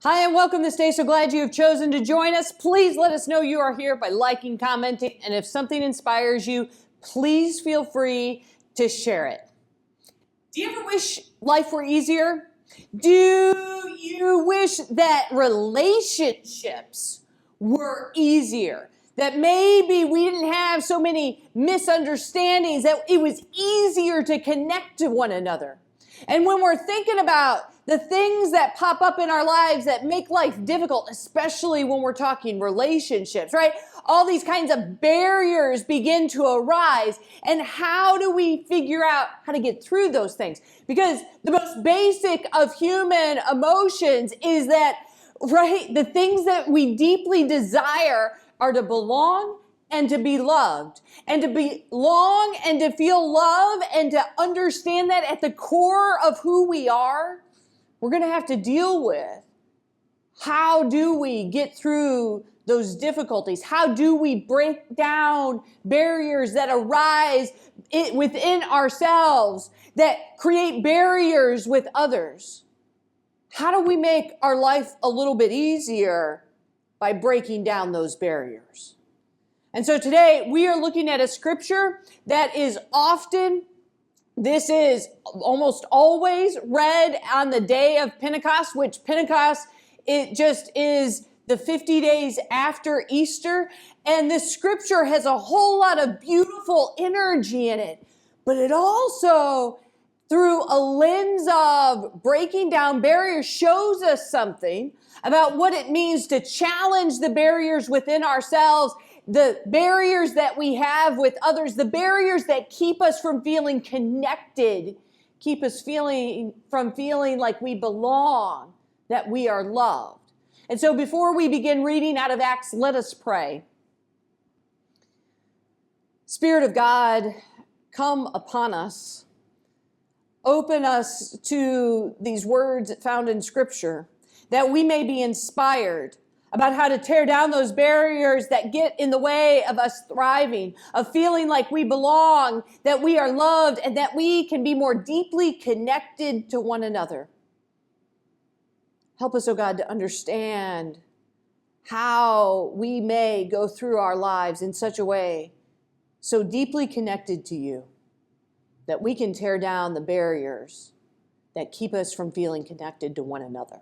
Hi and welcome this day. So glad you have chosen to join us. Please let us know you are here by liking, commenting, and if something inspires you, please feel free to share it. Do you ever wish life were easier? Do you wish that relationships were easier? That maybe we didn't have so many misunderstandings, that it was easier to connect to one another? And when we're thinking about the things that pop up in our lives that make life difficult, especially when we're talking relationships, right? All these kinds of barriers begin to arise. And how do we figure out how to get through those things? Because the most basic of human emotions is that, right, the things that we deeply desire are to belong and to be loved, and to belong and to feel love, and to understand that at the core of who we are, we're going to have to deal with. How do we get through those difficulties? How do we break down barriers that arise within ourselves, that create barriers with others? How do we make our life a little bit easier by breaking down those barriers? And so today we are looking at a scripture that is this is almost always read on the day of Pentecost, which Pentecost, it just is the 50 days after Easter. And this scripture has a whole lot of beautiful energy in it, but it also, through a lens of breaking down barriers, shows us something about what it means to challenge the barriers within ourselves, the barriers that we have with others, the barriers that keep us from feeling connected, keep us from feeling like we belong, that we are loved. And so before we begin reading out of Acts, let us pray. Spirit of God, come upon us. Open us to these words found in Scripture, that we may be inspired about how to tear down those barriers that get in the way of us thriving, of feeling like we belong, that we are loved, and that we can be more deeply connected to one another. Help us, oh God, to understand how we may go through our lives in such a way so deeply connected to you that we can tear down the barriers that keep us from feeling connected to one another.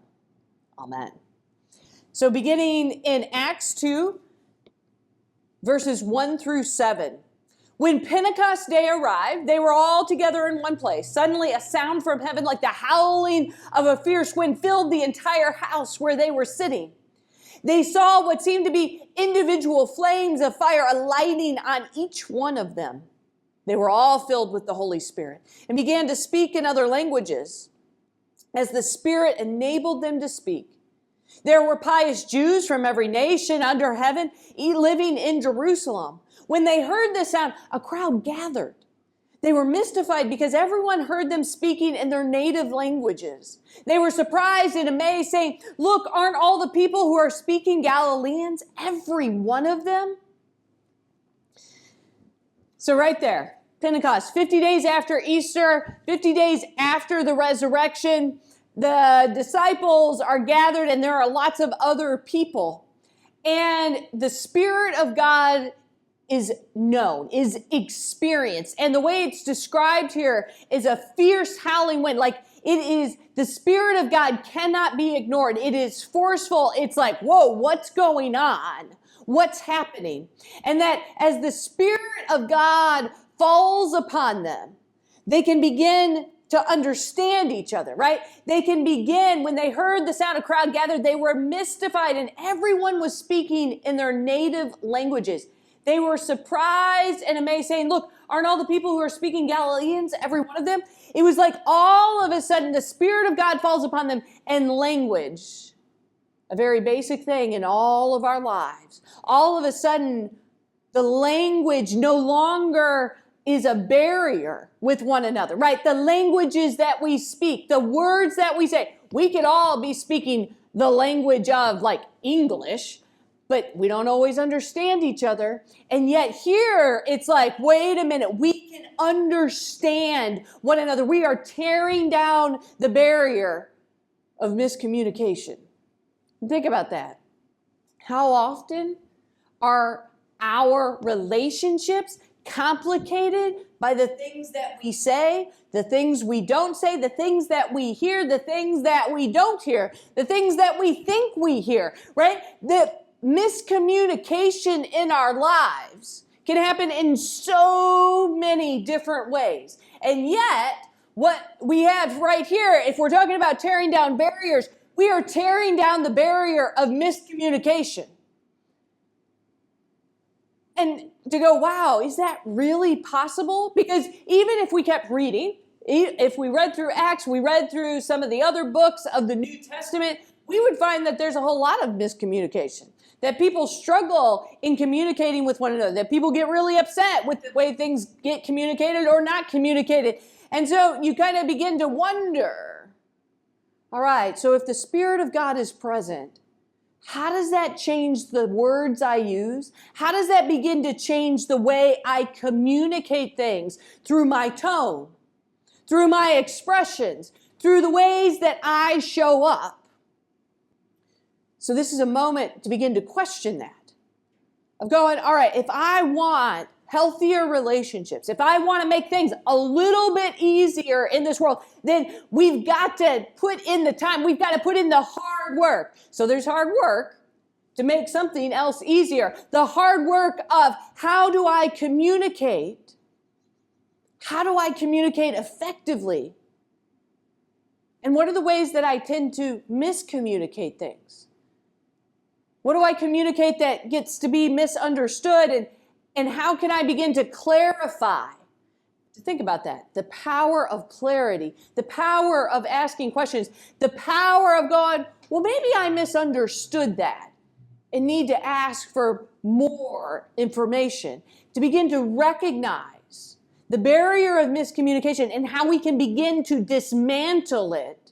Amen. So beginning in Acts 2, verses 1 through 7. When Pentecost Day arrived, they were all together in one place. Suddenly a sound from heaven like the howling of a fierce wind filled the entire house where they were sitting. They saw what seemed to be individual flames of fire alighting on each one of them. They were all filled with the Holy Spirit and began to speak in other languages as the Spirit enabled them to speak. There were pious Jews from every nation under heaven living in Jerusalem. When they heard the sound, a crowd gathered. They were mystified because everyone heard them speaking in their native languages. They were surprised and amazed, saying, "Look, aren't all the people who are speaking Galileans, every one of them?" So right there, Pentecost, 50 days after Easter, 50 days after the resurrection, the disciples are gathered and there are lots of other people. And the Spirit of God is known, is experienced. And the way it's described here is a fierce howling wind. Like it is, the Spirit of God cannot be ignored. It is forceful. It's like, whoa, what's going on? What's happening? And that as the Spirit of God falls upon them, they can begin to understand each other, right? They can begin, when they heard the sound of crowd gathered, they were mystified and everyone was speaking in their native languages. They were surprised and amazed, saying, "Look, aren't all the people who are speaking Galileans, every one of them?" It was like all of a sudden the Spirit of God falls upon them, and language, a very basic thing in all of our lives. All of a sudden, the language no longer is a barrier with one another, right? The languages that we speak, the words that we say, we could all be speaking the language of like English, but we don't always understand each other. And yet here it's like, wait a minute, we can understand one another. We are tearing down the barrier of miscommunication. Think about that. How often are our relationships complicated by the things that we say, the things we don't say, the things that we hear, the things that we don't hear, the things that we think we hear, right? The miscommunication in our lives can happen in so many different ways. And yet, what we have right here, if we're talking about tearing down barriers, we are tearing down the barrier of miscommunication. And to go, wow, is that really possible? Because even if we kept reading, if we read through Acts, we read through some of the other books of the New Testament, we would find that there's a whole lot of miscommunication, that people struggle in communicating with one another, that people get really upset with the way things get communicated or not communicated. And so you kind of begin to wonder, all right, so if the Spirit of God is present, how does that change the words I use? How does that begin to change the way I communicate things through my tone, through my expressions, through the ways that I show up? So this is a moment to begin to question that. Of going, all right, if I want healthier relationships, if I want to make things a little bit easier in this world, then we've got to put in the time. We've got to put in the hard work. So there's hard work to make something else easier. The hard work of how do I communicate? How do I communicate effectively? And what are the ways that I tend to miscommunicate things? What do I communicate that gets to be misunderstood? And how can I begin to clarify? Think about that. The power of clarity, the power of asking questions, the power of going, well, maybe I misunderstood that and need to ask for more information, to begin to recognize the barrier of miscommunication and how we can begin to dismantle it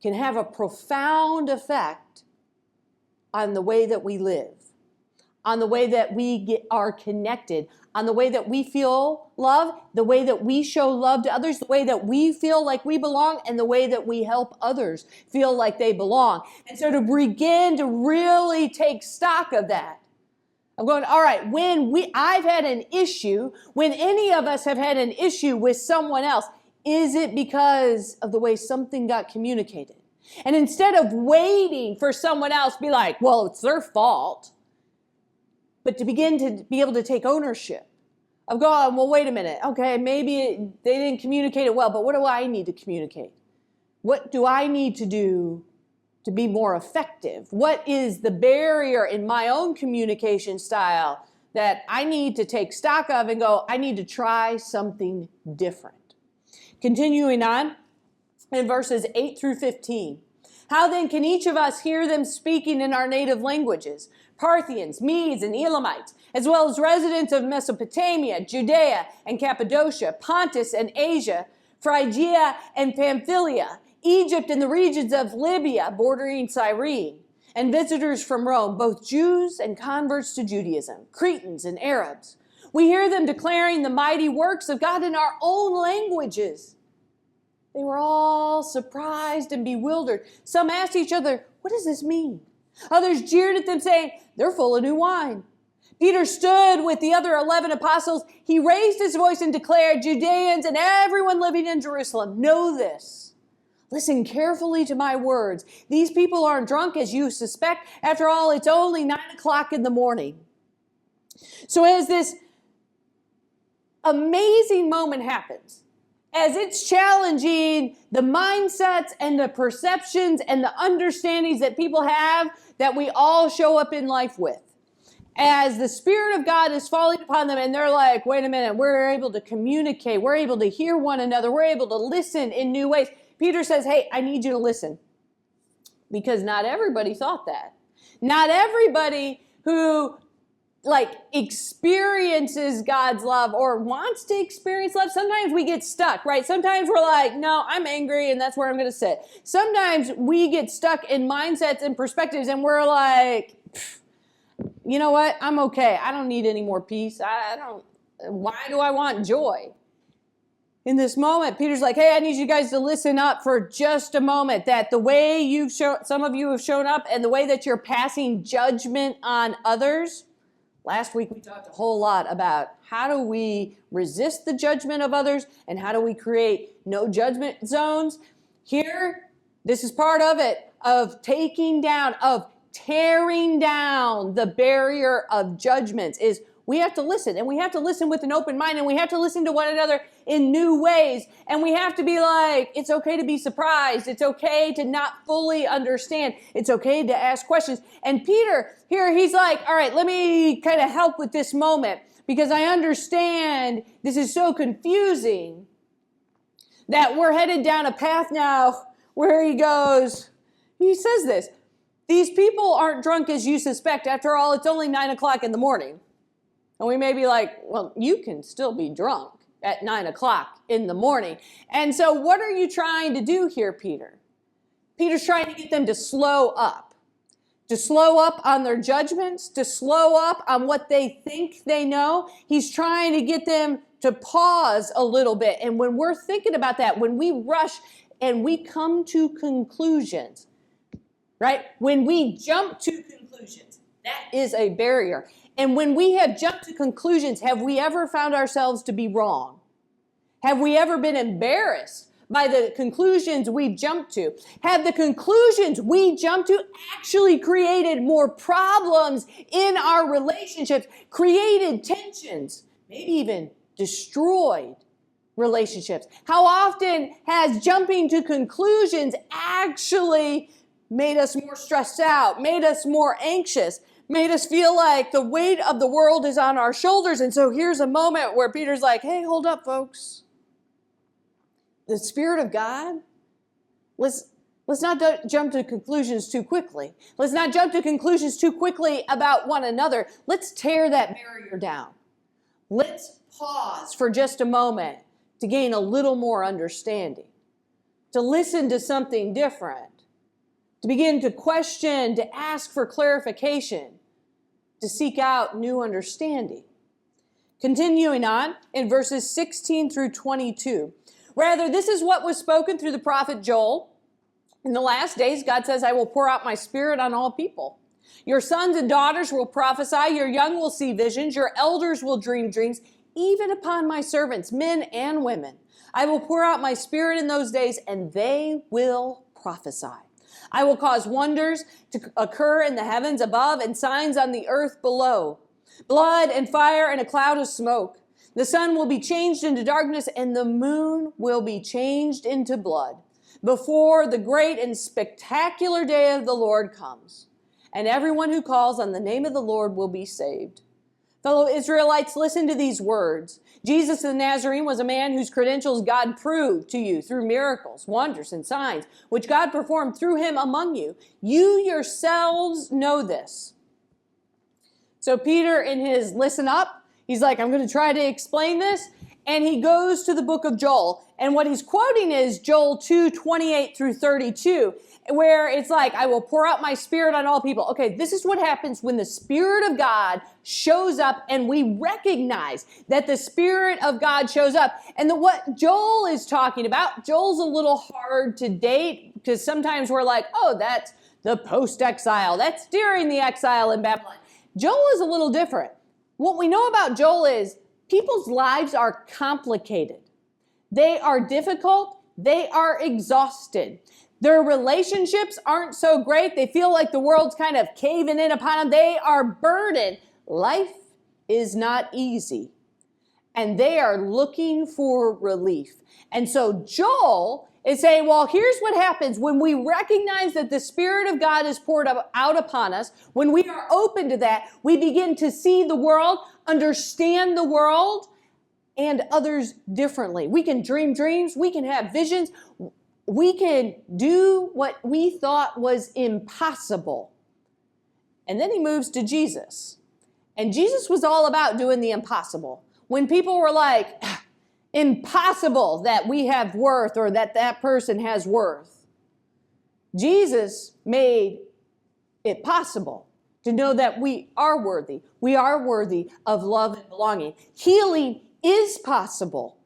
can have a profound effect on the way that we live, on the way that we are connected, on the way that we feel love, the way that we show love to others, the way that we feel like we belong, and the way that we help others feel like they belong. And so to begin to really take stock of that, I'm going, all right, I've had an issue, when any of us have had an issue with someone else, is it because of the way something got communicated? And instead of waiting for someone else to be like, well, it's their fault, but to begin to be able to take ownership of going, well, wait a minute. Okay, maybe they didn't communicate it well, but what do I need to communicate? What do I need to do to be more effective? What is the barrier in my own communication style that I need to take stock of and go, I need to try something different? Continuing on in verses 8 through 15. How then can each of us hear them speaking in our native languages? Parthians, Medes, and Elamites, as well as residents of Mesopotamia, Judea, and Cappadocia, Pontus and Asia, Phrygia and Pamphylia, Egypt and the regions of Libya bordering Cyrene, and visitors from Rome, both Jews and converts to Judaism, Cretans and Arabs. We hear them declaring the mighty works of God in our own languages. They were all surprised and bewildered. Some asked each other, what does this mean? Others jeered at them, saying, they're full of new wine. Peter stood with the other 11 apostles. He raised his voice and declared, Judeans and everyone living in Jerusalem, know this. Listen carefully to my words. These people aren't drunk as you suspect. After all, it's only 9 o'clock in the morning. So as this amazing moment happens, as it's challenging the mindsets and the perceptions and the understandings that people have that we all show up in life with, as the Spirit of God is falling upon them and they're like, wait a minute, we're able to communicate, we're able to hear one another, we're able to listen in new ways. Peter says, hey, I need you to listen. Because not everybody thought that. Not everybody who experiences God's love or wants to experience love. Sometimes we get stuck, right? Sometimes we're like, no, I'm angry and that's where I'm going to sit. Sometimes we get stuck in mindsets and perspectives and we're like, you know what? I'm okay. I don't need any more peace. Why do I want joy? in this moment, Peter's like, hey, I need you guys to listen up for just a moment, that the way some of you have shown up and the way that you're passing judgment on others. Last week, we talked a whole lot about how do we resist the judgment of others and how do we create no judgment zones. Here, this is part of it, of tearing down the barrier of judgments, is we have to listen, and we have to listen with an open mind, and we have to listen to one another in new ways, and we have to be like, it's okay to be surprised. It's okay to not fully understand. It's okay to ask questions. And Peter, here, he's like, all right, let me kind of help with this moment, because I understand this is so confusing that we're headed down a path now where he says this, these people aren't drunk as you suspect. After all, it's only 9:00 in the morning. And we may be like, well, you can still be drunk at 9:00 in the morning. And so what are you trying to do here, Peter? Peter's trying to get them to slow up on their judgments, to slow up on what they think they know. He's trying to get them to pause a little bit. And when we're thinking about that, when we rush and we come to conclusions, right? When we jump to conclusions, that is a barrier. And when we have jumped to conclusions, have we ever found ourselves to be wrong? Have we ever been embarrassed by the conclusions we jumped to? Have the conclusions we jumped to actually created more problems in our relationships, created tensions, maybe even destroyed relationships? How often has jumping to conclusions actually made us more stressed out, made us more anxious, made us feel like the weight of the world is on our shoulders? And so here's a moment where Peter's like, hey, hold up, folks. The Spirit of God, let's not jump to conclusions too quickly. Let's not jump to conclusions too quickly about one another. Let's tear that barrier down. Let's pause for just a moment to gain a little more understanding, to listen to something different, to begin to question, to ask for clarification, to seek out new understanding. Continuing on in verses 16 through 22. Rather, this is what was spoken through the prophet Joel. In the last days, God says, I will pour out my Spirit on all people. Your sons and daughters will prophesy, your young will see visions, your elders will dream dreams, even upon my servants, men and women. I will pour out my Spirit in those days, and they will prophesy. I will cause wonders to occur in the heavens above and signs on the earth below. Blood and fire and a cloud of smoke. The sun will be changed into darkness and the moon will be changed into blood before the great and spectacular day of the Lord comes. And everyone who calls on the name of the Lord will be saved. Fellow Israelites, listen to these words. Jesus the Nazarene was a man whose credentials God proved to you through miracles, wonders, and signs, which God performed through him among you. You yourselves know this. So Peter, in his listen up, he's like, I'm going to try to explain this. And he goes to the book of Joel. And what he's quoting is Joel 2:28 through 32. Where it's like, I will pour out my Spirit on all people. Okay, this is what happens when the Spirit of God shows up and we recognize that the Spirit of God shows up. And what Joel is talking about, Joel's a little hard to date because sometimes we're like, oh, that's the post-exile. That's during the exile in Babylon. Joel is a little different. What we know about Joel is people's lives are complicated. They are difficult. They are exhausted. Their relationships aren't so great. They feel like the world's kind of caving in upon them. They are burdened. Life is not easy. And they are looking for relief. And so Joel is saying, well, here's what happens when we recognize that the Spirit of God is poured out upon us. When we are open to that, we begin to see the world, understand the world, and others differently. We can dream dreams. We can have visions. We can do what we thought was impossible. And then he moves to Jesus. And Jesus was all about doing the impossible. When people were like, impossible that we have worth or that that person has worth, Jesus made it possible to know that we are worthy. We are worthy of love and belonging. Healing is possible.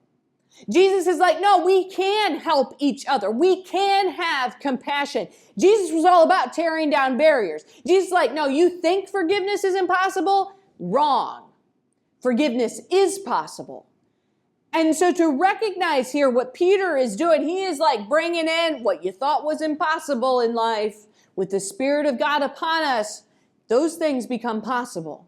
Jesus is like, no, we can help each other. We can have compassion. Jesus was all about tearing down barriers. Jesus is like, no, you think forgiveness is impossible? Wrong. Forgiveness is possible. And so to recognize here what Peter is doing, he is like bringing in what you thought was impossible in life with the Spirit of God upon us. Those things become possible.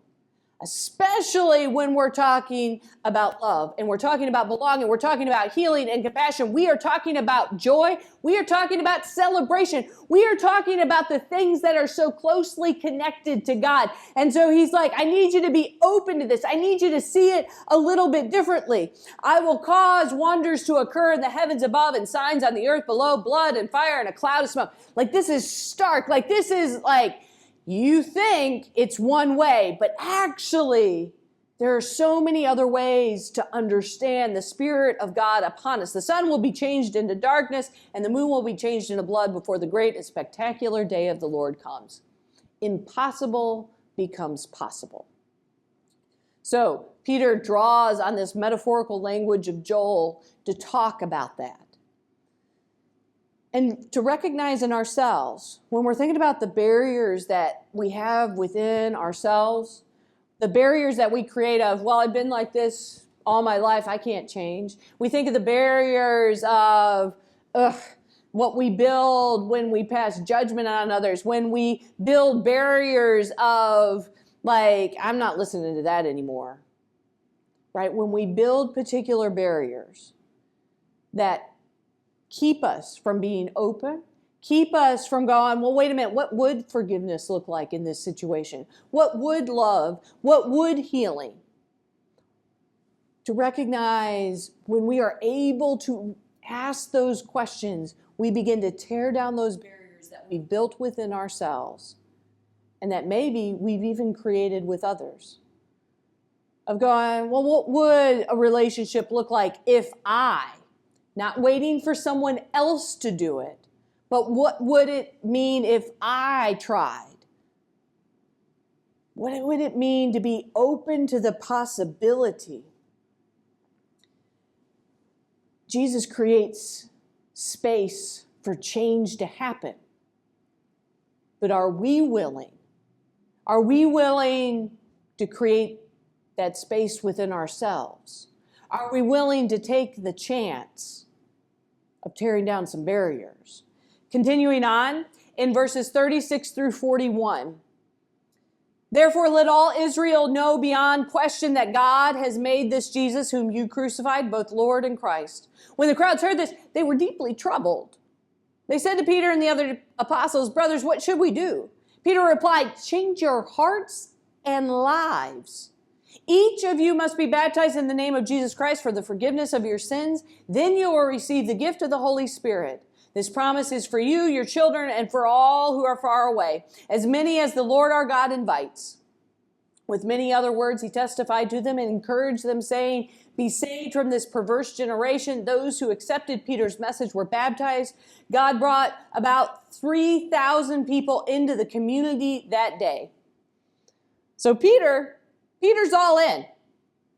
Especially when we're talking about love and we're talking about belonging, we're talking about healing and compassion. We are talking about joy. We are talking about celebration. We are talking about the things that are so closely connected to God. And so he's like, I need you to be open to this. I need you to see it a little bit differently. I will cause wonders to occur in the heavens above and signs on the earth below, blood and fire and a cloud of smoke. Like this is stark. Like this is like, you think it's one way, but actually there are so many other ways to understand the Spirit of God upon us. The sun will be changed into darkness and the moon will be changed into blood before the great and spectacular day of the Lord comes. Impossible becomes possible. So Peter draws on this metaphorical language of Joel to talk about that. And to recognize in ourselves, when we're thinking about the barriers that we have within ourselves, the barriers that we create of, well, I've been like this all my life, I can't change. We think of the barriers of what we build when we pass judgment on others, when we build barriers of like, I'm not listening to that anymore, right? When we build particular barriers that keep us from being open, keep us from going, well, wait a minute, what would forgiveness look like in this situation? What would love? What would healing? To recognize when we are able to ask those questions, we begin to tear down those barriers that we built within ourselves and that maybe we've even created with others. Of going, well, what would a relationship look like if not waiting for someone else to do it, but what would it mean if I tried? What would it mean to be open to the possibility? Jesus creates space for change to happen. But are we willing? Are we willing to create that space within ourselves? Are we willing to take the chance of tearing down some barriers? Continuing on in verses 36 through 41. Therefore, let all Israel know beyond question that God has made this Jesus, whom you crucified, both Lord and Christ. When the crowds heard this, they were deeply troubled. They said to Peter and the other apostles, brothers, what should we do? Peter replied, change your hearts and lives. Each of you must be baptized in the name of Jesus Christ for the forgiveness of your sins. Then you will receive the gift of the Holy Spirit. This promise is for you, your children, and for all who are far away, as many as the Lord our God invites. With many other words, he testified to them and encouraged them, saying, be saved from this perverse generation. Those who accepted Peter's message were baptized. God brought about 3,000 people into the community that day. So Peter's all in.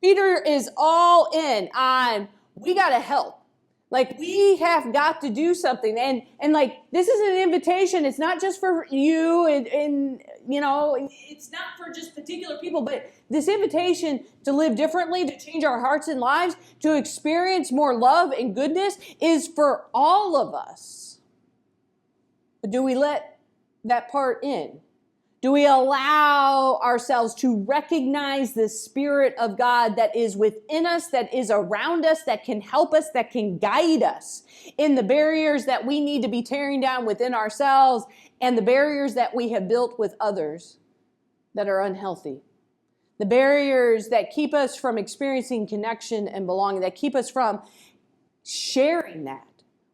Peter is all in on, we got to help. Like, we have got to do something. And like, this is an invitation. It's not just for you and you know, it's not for just particular people, but this invitation to live differently, to change our hearts and lives, to experience more love and goodness is for all of us. But do we let that part in? Do we allow ourselves to recognize the Spirit of God that is within us, that is around us, that can help us, that can guide us in the barriers that we need to be tearing down within ourselves and the barriers that we have built with others that are unhealthy? The barriers that keep us from experiencing connection and belonging, that keep us from sharing that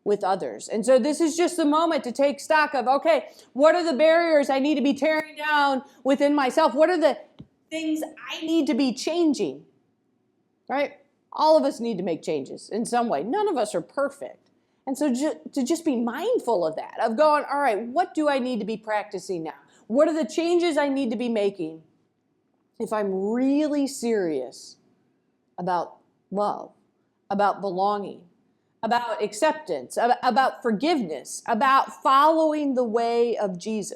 with others. And so this is just a moment to take stock of, okay, what are the barriers I need to be tearing down within myself? What are the things I need to be changing? Right? All of us need to make changes in some way. None of us are perfect. And so to just be mindful of that, of going, all right, what do I need to be practicing now? What are the changes I need to be making if I'm really serious about love, about belonging, about acceptance, about forgiveness, about following the way of Jesus.